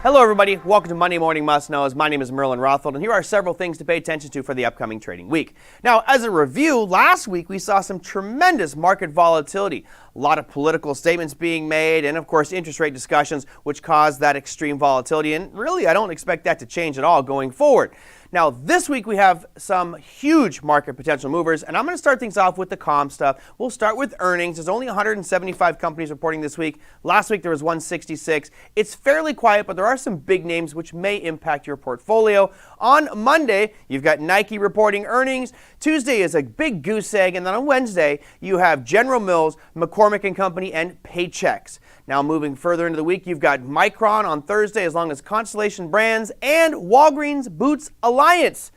Hello everybody, welcome to Monday Morning Must Knows. My name is Merlin Rothold, and here are several things to pay attention to for the upcoming trading week. Now, as a review, last week we saw some tremendous market volatility. A lot of political statements being made, and of course interest rate discussions, which caused that extreme volatility, and really I don't expect that to change at all going forward. Now, this week we have some huge market potential movers, and I'm going to start things off with the calm stuff. We'll start with earnings. There's only 175 companies reporting this week. Last week there was 166. It's fairly quiet, but there are some big names which may impact your portfolio. On Monday, you've got Nike reporting earnings. Tuesday is a big goose egg, and then on Wednesday, you have General Mills, McCormick & Company, and Paychex. Now, moving further into the week, you've got Micron on Thursday, as long as Constellation Brands and Walgreens Boots Alliance.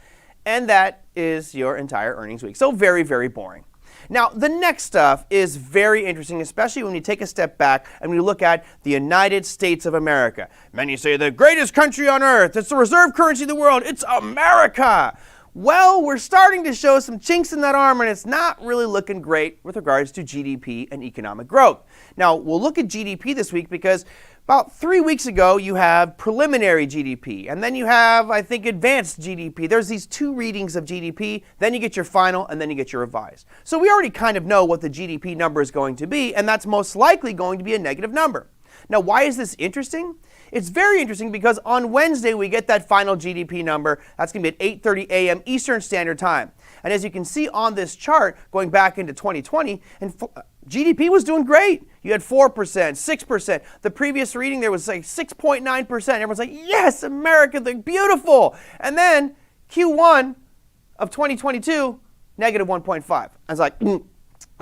And that is your entire earnings week. So very, very boring. Now, the next stuff is very interesting, especially when you take a step back and we look at the United States of America. Many say the greatest country on earth. It's the reserve currency of the world. It's America. Well, we're starting to show some chinks in that armor, and it's not really looking great with regards to GDP and economic growth. Now, we'll look at GDP this week because about 3 weeks ago, you have preliminary GDP, and then you have, I think, advanced GDP. There's these two readings of GDP, then you get your final, and then you get your revised. So we already kind of know what the GDP number is going to be, and that's most likely going to be a negative number. Now, why is this interesting? It's very interesting because on Wednesday, we get that final GDP number. That's going to be at 8:30 a.m. Eastern Standard Time. And as you can see on this chart, going back into 2020, and GDP was doing great. You had 4%, 6%. The previous reading there was like 6.9%. Everyone's like, yes, America, they're beautiful. And then Q1 of 2022, negative 1.5. I was like,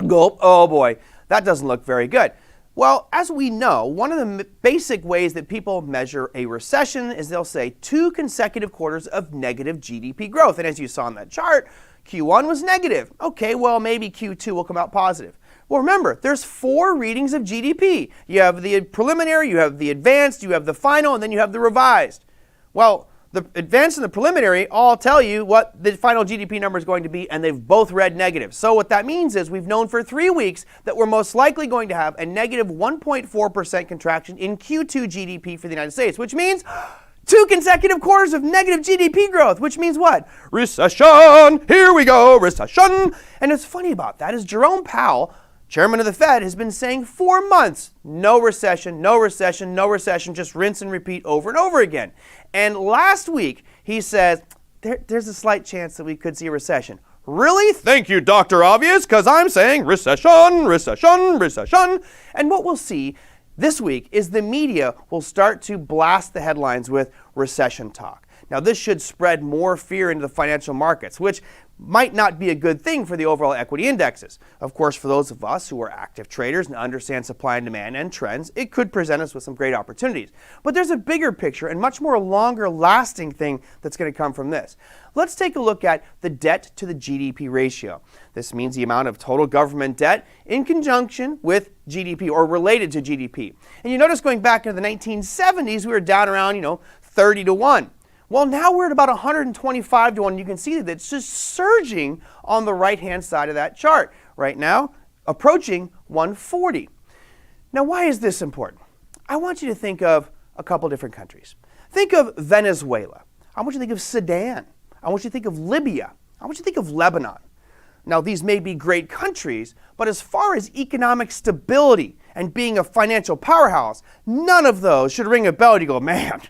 gulp, oh boy, that doesn't look very good. Well, as we know, one of the basic ways that people measure a recession is they'll say 2 consecutive quarters of negative GDP growth. And as you saw on that chart, Q1 was negative. Okay, well, maybe Q2 will come out positive. Well, remember, there's 4 readings of GDP. You have the preliminary, you have the advanced, you have the final, and then you have the revised. Well, the advanced and the preliminary all tell you what the final GDP number is going to be, and they've both read negative. So what that means is we've known for 3 weeks that we're most likely going to have a negative 1.4% contraction in Q2 GDP for the United States, which means 2 consecutive quarters of negative GDP growth, which means what? Recession! Here we go, recession! And what's funny about that is Jerome Powell, Chairman of the Fed, has been saying for months, no recession, no recession, no recession, just rinse and repeat over and over again. And last week, he says, there's a slight chance that we could see a recession. Really? Thank you, Dr. Obvious, because I'm saying recession, recession, recession. And what we'll see this week is the media will start to blast the headlines with recession talk. Now, this should spread more fear into the financial markets, which might not be a good thing for the overall equity indexes. Of course, for those of us who are active traders and understand supply and demand and trends, it could present us with some great opportunities. But there's a bigger picture and much more longer lasting thing that's going to come from this. Let's take a look at the debt to the GDP ratio. This means the amount of total government debt in conjunction with GDP or related to GDP. And you notice going back into the 1970s, we were down around, 30 to 1. Well, now we're at about 125 to 1. You can see that it's just surging on the right-hand side of that chart. Right now, approaching 140. Now, why is this important? I want you to think of a couple different countries. Think of Venezuela. I want you to think of Sudan. I want you to think of Libya. I want you to think of Lebanon. Now, these may be great countries, but as far as economic stability and being a financial powerhouse, none of those should ring a bell to go, man,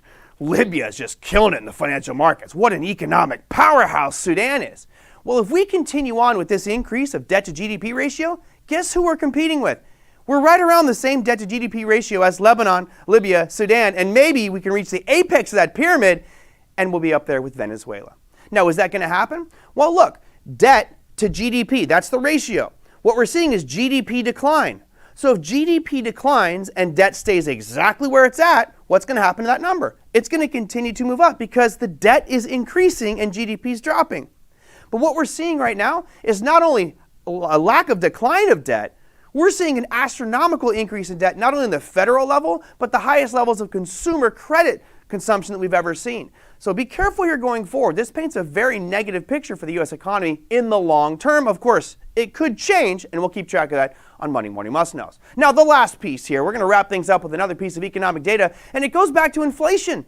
Libya is just killing it in the financial markets. What an economic powerhouse Sudan is. Well, if we continue on with this increase of debt to GDP ratio, guess who we're competing with? We're right around the same debt to GDP ratio as Lebanon, Libya, Sudan, and maybe we can reach the apex of that pyramid and we'll be up there with Venezuela. Now, is that going to happen? Well, look, debt to GDP, that's the ratio. What we're seeing is GDP decline. So if GDP declines and debt stays exactly where it's at, what's going to happen to that number? It's going to continue to move up because the debt is increasing and GDP is dropping. But what we're seeing right now is not only a lack of decline of debt, we're seeing an astronomical increase in debt, not only in the federal level, but the highest levels of consumer credit consumption that we've ever seen. So be careful here going forward. This paints a very negative picture for the U.S. economy in the long term. Of course, it could change, and we'll keep track of that on Monday Morning Must-Knows. Now, the last piece here, we're going to wrap things up with another piece of economic data, and it goes back to inflation.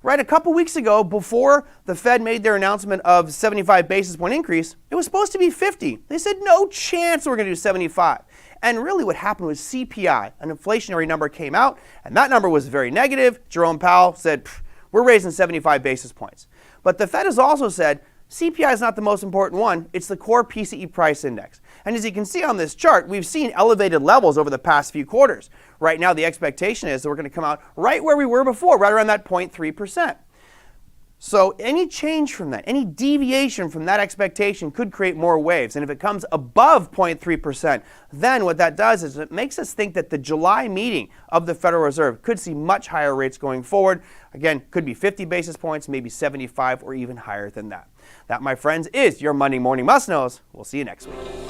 Right, a couple weeks ago, before the Fed made their announcement of 75 basis point increase, it was supposed to be 50. They said no chance we're going to do 75. And really what happened was CPI, an inflationary number, came out, and that number was very negative. Jerome Powell said, we're raising 75 basis points. But the Fed has also said CPI is not the most important one. It's the core PCE price index. And as you can see on this chart, we've seen elevated levels over the past few quarters. Right now, the expectation is that we're going to come out right where we were before, right around that 0.3%. So any change from that, any deviation from that expectation could create more waves. And if it comes above 0.3%, then what that does is it makes us think that the July meeting of the Federal Reserve could see much higher rates going forward. Again, could be 50 basis points, maybe 75, or even higher than that. That, my friends, is your Monday Morning Must-Knows. We'll see you next week.